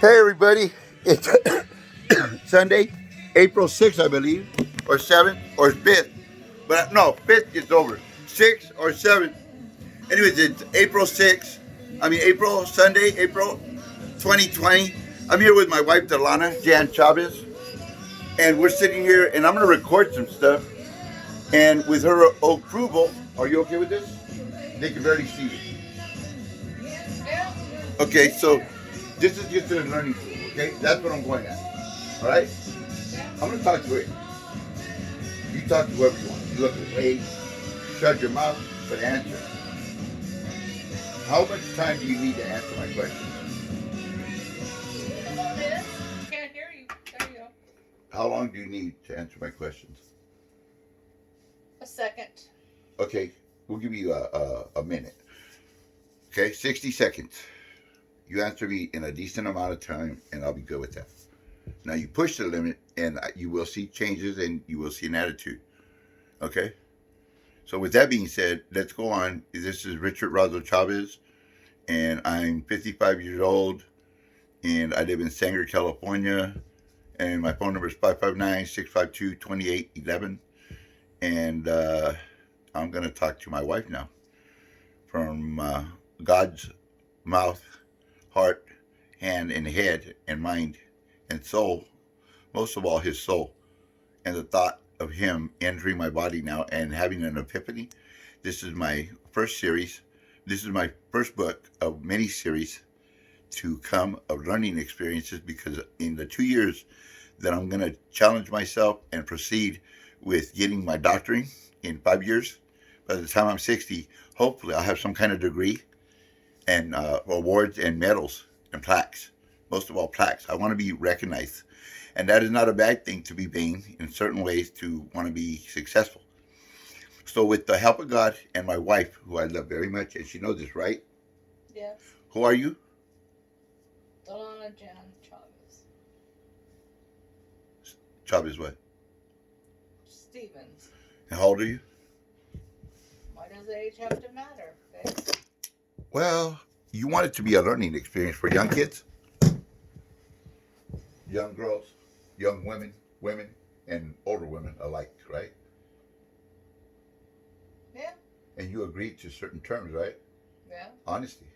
Hey everybody, it's Sunday, April 6th, I believe, or 7th, or 5th. But no, 5th is over. 6th or 7th. Anyways, it's April 6th. April, Sunday, April 2020. I'm here with my wife, Delana, Jan Chavez, and we're sitting here, and I'm going to record some stuff. And with her approval, are you okay with this? They can barely see you. Okay, so this is just a learning tool, okay? That's what I'm going at. All right? I'm going to talk to it. You talk to whoever you want. You look away, shut your mouth, but answer. How much time do you need to answer my question? Can't hear you. There you go. How long do you need to answer my questions? A second. Okay, we'll give you a minute. Okay, 60 seconds. You answer me in a decent amount of time, and I'll be good with that. Now, you push the limit, and you will see changes, and you will see an attitude. Okay? So, with that being said, let's go on. This is Richard Razo Chavez, and I'm 55 years old, and I live in Sanger, California, and my phone number is 559-652-2811. And I'm going to talk to my wife now from God's mouth, heart, hand, and head, and mind, and soul, most of all, his soul, and the thought of him entering my body now and having an epiphany. This is my first series. This is my first book of many series to come of learning experiences, because in the 2 years that I'm going to challenge myself and proceed with getting my doctorate in 5 years, by the time I'm 60, hopefully I'll have some kind of degree and awards and medals and plaques. Most of all, plaques. I want to be recognized. And that is not a bad thing, to be vain in certain ways, to want to be successful. So with the help of God and my wife, who I love very much, and she knows this, right? Yes. Who are you? Delana Jan Chavez. Chavez what? Stevens. And how old are you? Why does age have to matter? Okay? Well, you want it to be a learning experience for young kids, young girls, young women, and older women alike, right? Yeah. And you agreed to certain terms, right? Yeah. Honesty.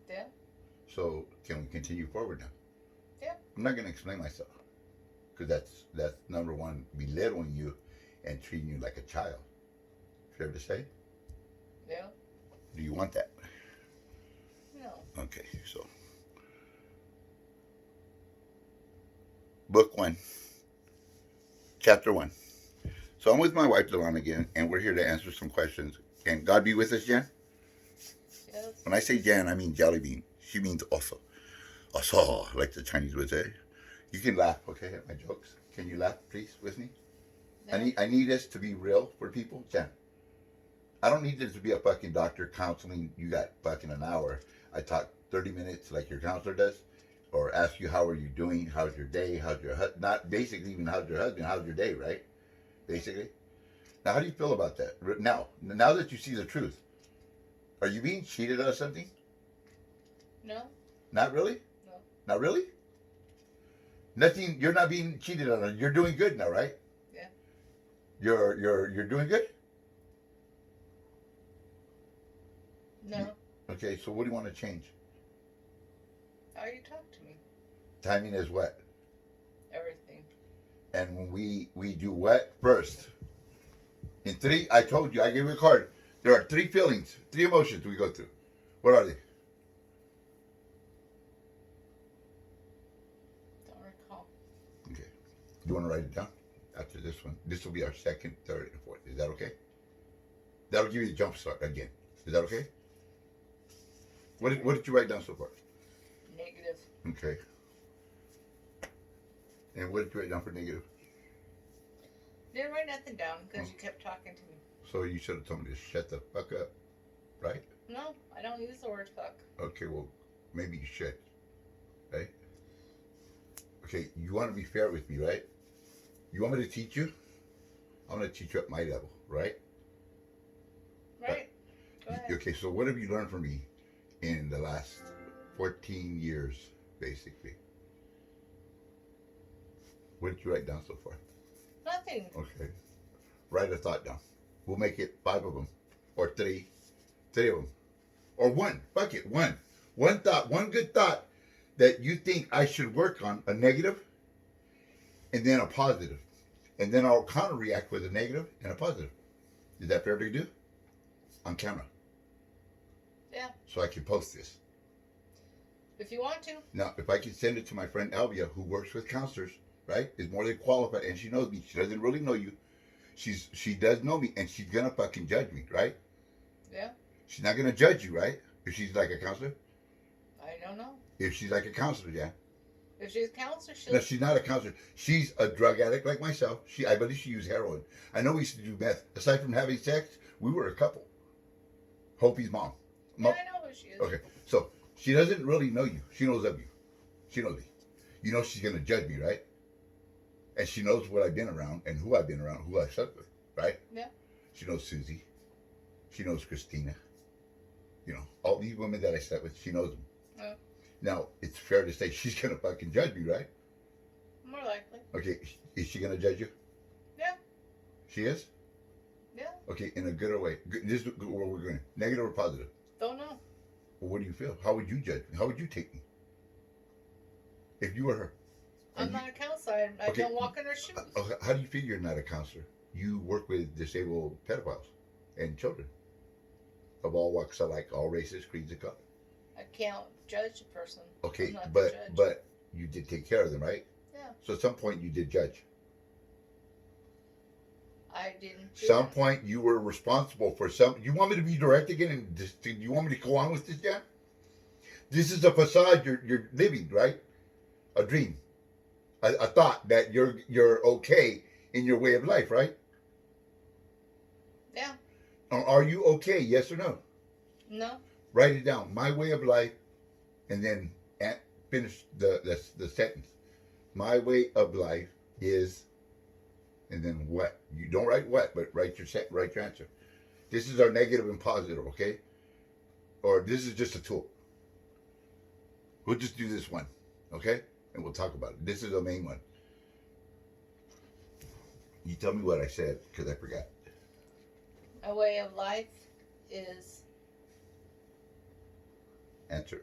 Yeah. So can we continue forward now? Yeah. I'm not going to explain myself, because that's number one, belittling you and treating you like a child. Fair to say? Yeah. Do you want that? No. Okay, so book one, chapter one. So I'm with my wife Delana again, and we're here to answer some questions. And God be with us, Jan. Yes. When I say Jan, I mean jelly bean. She means also, also, like the Chinese would say. You can laugh, okay, at my jokes. Can you laugh, please, with me? No. I need this to be real for people, Jan. I don't need this to be a fucking doctor counseling. You got fucking an hour. I talk 30 minutes like your counselor does, or ask you how are you doing, how's your day, how's your not basically even how's your husband, how's your day, right? Basically. Now, how do you feel about that? Now that you see the truth, are you being cheated out of something? No. Not really. No. Not really. Nothing. You're not being cheated on. You're doing good now, right? Yeah. You're doing good. No. Okay. So what do you want to change? How you talk to me? Timing is what? Everything. And when we do what first? In three, I told you, I gave you a card. There are three feelings, three emotions we go through. What are they? Don't recall. Okay. You want to write it down? After this one, this will be our second, third, and fourth. Is that okay? That'll give you a jump start again. Is that okay? What did you write down so far? Negative. Okay. And what did you write down for negative? Didn't write nothing down because you kept talking to me. So you should have told me to shut the fuck up, right? No, I don't use the word fuck. Okay, well, maybe you should, right? Okay, you want to be fair with me, right? You want me to teach you? I'm going to teach you at my level, right? Right? Go ahead. Okay, so what have you learned from me in the last 14 years, basically? What did you write down so far? Nothing. Okay. Write a thought down. We'll make it 5 of them. Or 3. 3 of them. Or 1. Fuck it. 1. One thought. One good thought that you think I should work on. A negative. And then a positive. And then I'll counter react with a negative and a positive. Is that fair to do? On camera. Yeah. So I can post this. If you want to. Now, if I can send it to my friend Alvia, who works with counselors, right, is more than qualified, and she knows me. She doesn't really know you. She does know me, and she's gonna fucking judge me, right? Yeah. She's not gonna judge you, right? If she's like a counselor. I don't know. If she's like a counselor, yeah. If she's a counselor, she'll. No, she's not a counselor. She's a drug addict like myself. I believe she used heroin. I know we used to do meth. Aside from having sex, we were a couple. Hopi's mom. Yeah, I know who she is. Okay, so she doesn't really know you. She knows of you. She knows me. You know she's gonna judge me, right? And she knows what I've been around and who I've been around, who I slept with, right? Yeah. She knows Susie. She knows Christina. You know, all these women that I slept with, she knows them. Yeah. Now, it's fair to say she's gonna fucking judge me, right? More likely. Okay, is she gonna judge you? Yeah. She is? Yeah. Okay, in a good way. This is where we're going. Negative or positive? Don't know. Well, what do you feel? How would you judge me? How would you take me? If you were her? I'm not a counselor. I Okay. don't walk in her shoes. How do you figure you're not a counselor? You work with disabled pedophiles and children of all walks of life, all races, creeds, and colors. I can't judge a person. Okay, I'm not the judge. but you did take care of them, right? Yeah. So at some point you did judge. I didn't. Do Some that. point you were responsible for some. You want me to be direct again, and just, you want me to go on with this, Jan? This is a facade you're living, right? A dream, a thought that you're okay in your way of life, right? Yeah. Or are you okay? Yes or no? No. Write it down. My way of life, and then finish the sentence. My way of life is, and then what? You don't write what, but write your answer. This is our negative and positive, okay? Or this is just a tool. We'll just do this one, okay? And we'll talk about it. This is the main one. You tell me what I said, because I forgot. My way of life is Answer.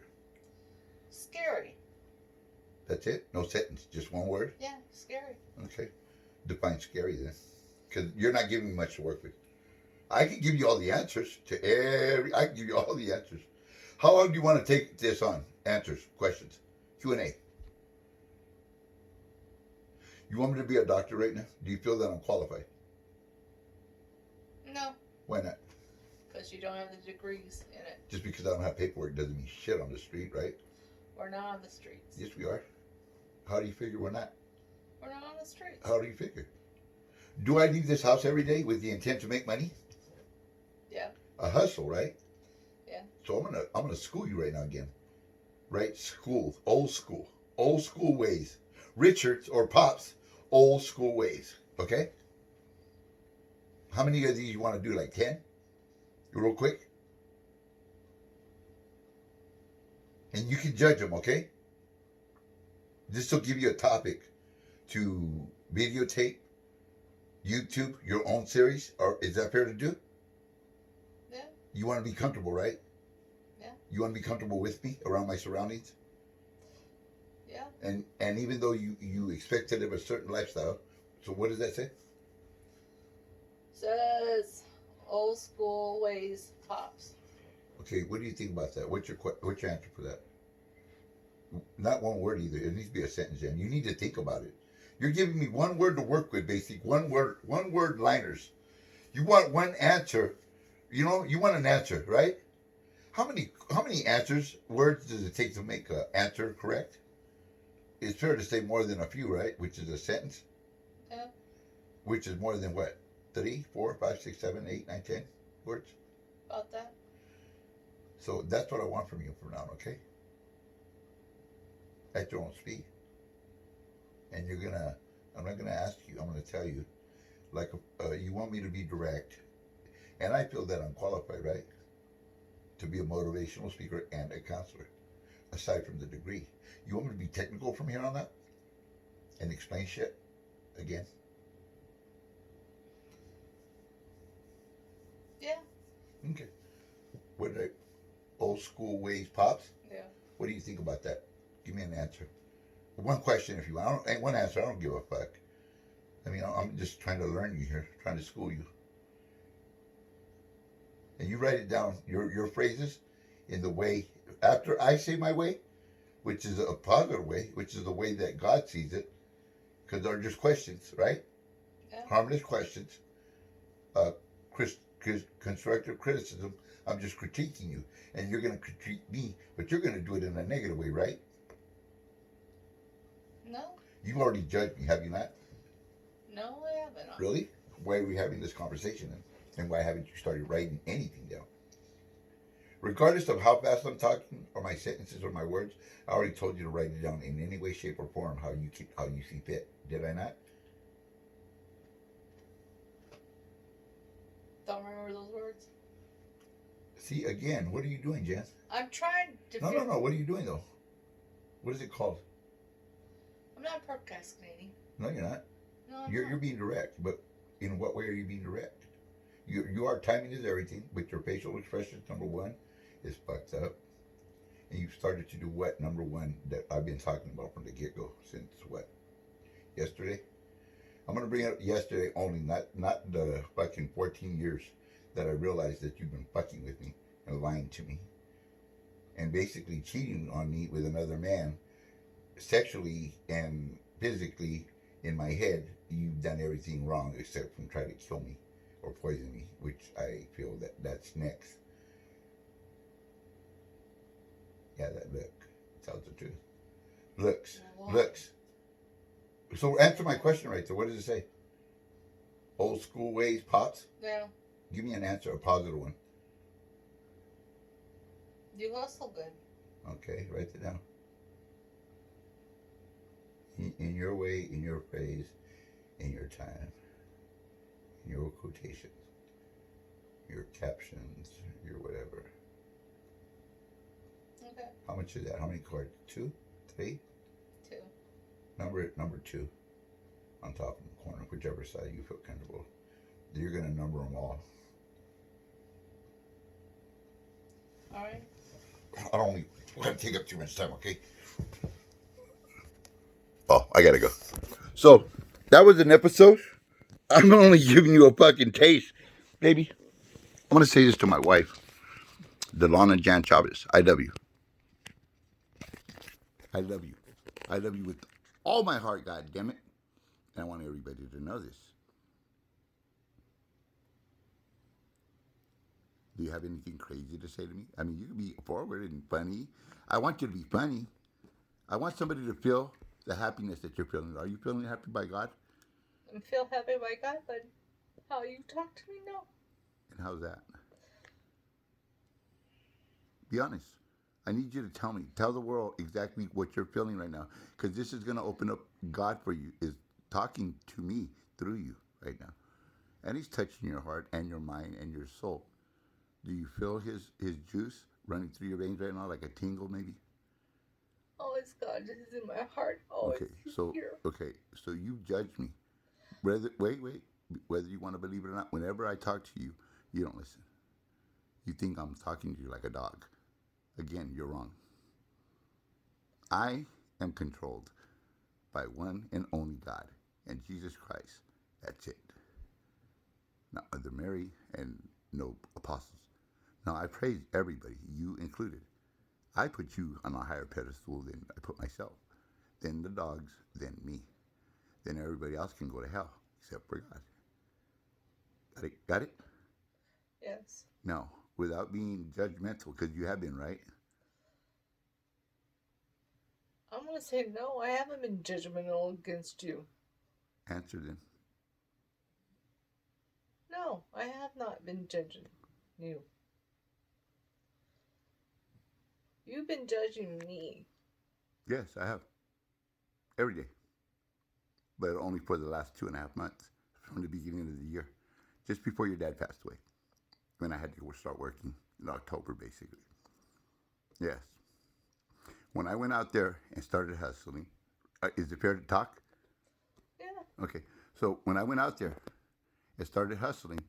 scary. That's it? No sentence, just one word? Yeah, scary. Okay. Define scary then. Because you're not giving me much to work with. I can give you all the answers to I can give you all the answers. How long do you want to take this on? Answers, questions, Q&A. You want me to be a doctor right now? Do you feel that I'm qualified? No, Why not? because you don't have the degrees in it. Just because I don't have paperwork doesn't mean shit on the street, right? We're not on the streets. Yes, we are. How do you figure we're not? We're not on the streets. How do you figure? Do I leave this house every day with the intent to make money? Yeah. A hustle, right? Yeah. So I'm gonna school you right now again. Right? School. Old school ways. Richards or Pops, old school ways. Okay? How many of these you want to do? Like 10? Real quick? And you can judge them, okay? This will give you a topic to videotape, YouTube, your own series. Or is that fair to do? Yeah. You want to be comfortable, right? Yeah. You want to be comfortable with me around my surroundings? Yeah. And even though you expect to live a certain lifestyle, so what does that say? Says old school ways Pops. Okay, what do you think about that? What's your answer for that? Not one word either. It needs to be a sentence, and you need to think about it. You're giving me one word to work with, basically. One word liners. You want one answer. You know, you want an answer, right? How many words does it take to make an answer correct? It's fair to say more than a few, right? Which is a sentence. Yeah. Which is more than what? 3, 4, 5, 6, 7, 8, 9, 10 words. About that. So that's what I want from you from now on, okay? At your own speed. And I'm not gonna ask you, I'm gonna tell you, like, you want me to be direct. And I feel that I'm qualified, right? to be a motivational speaker and a counselor, aside from the degree. You want me to be technical from here on out and explain shit again? Yeah. Okay. What did I, old school ways, pops? Yeah. What do you think about that? Give me an answer. One question, if you want. Ain't one answer. I don't give a fuck. I mean, I'm just trying to learn you here, trying to school you. And you write it down, your phrases, in the way after I say my way, which is a positive way, which is the way that God sees it, because they're just questions, right? Yeah. Harmless questions. Uh, constructive criticism. I'm just critiquing you, and you're going to critique me, but you're going to do it in a negative way, right? No. You've already judged me, have you not? No, I haven't. Really? Why are we having this conversation then? And why haven't you started writing anything down? Regardless of how fast I'm talking, or my sentences, or my words, I already told you to write it down in any way, shape, or form how you see fit. Did I not? Don't remember those words. See, again, what are you doing, Jen? I'm trying to. No. What are you doing though? What is it called? I'm not procrastinating. No, you're not. No, I'm You're not. being direct, but in what way are you being direct? You are timing is everything, but your facial expressions, number one, is fucked up. And you've started to do what? Number one, that I've been talking about from the get go since what? Yesterday? I'm gonna bring up yesterday only, not the fucking 14 years that I realized that you've been fucking with me and lying to me. And basically cheating on me with another man, sexually and physically in my head, you've done everything wrong except from trying to kill me or poison me, which I feel that's next. Yeah, that look tells the truth. Looks. So answer my question right there. What does it say? Old school ways, pops? Yeah. Give me an answer, a positive one. You hustle good. Okay, write it down. In your way, in your phrase, in your time, in your quotations, your captions, your whatever. Okay. How much is that? How many cards? 2? 3? 2. Number 2 on top of the corner, whichever side you feel comfortable. You're going to number them all. All right. I don't want to take up too much time, okay? Oh, I got to go. So, that was an episode. I'm only giving you a fucking taste, baby. I'm going to say this to my wife, Delana Jan Chavez. I love you. I love you. I love you with all my heart, God damn it. And I want everybody to know this. Do you have anything crazy to say to me? I mean, you can be forward and funny. I want you to be funny. I want somebody to feel the happiness that you're feeling. Are you feeling happy by God? I feel happy by God, but how you talk to me, no. And how's that? Be honest. I need you to tell me. Tell the world exactly what you're feeling right now. Because this is going to open up God for you, is talking to me through you right now. And He's touching your heart and your mind and your soul. Do you feel His juice running through your veins right now, like a tingle maybe? Always God is in my heart. Always here. Okay, so you judge me. Whether you want to believe it or not, whenever I talk to you, you don't listen. You think I'm talking to you like a dog. Again, you're wrong. I am controlled by one and only God and Jesus Christ. That's it. Not Mother Mary and no apostles. Now, I praise everybody, you included. I put you on a higher pedestal than I put myself. Then the dogs, then me. Then everybody else can go to hell, except for God. Got it? Yes. No, without being judgmental, because you have been, right? I'm going to say no, I haven't been judgmental against you. Answer then. No, I have not been judging you. You've been judging me. Yes, I have. Every day. But only for the last 2.5 months, from the beginning of the year. Just before your dad passed away. When I had to go start working in October, basically. Yes. When I went out there and started hustling, is it fair to talk? Yeah. Okay. So when I went out there and started hustling,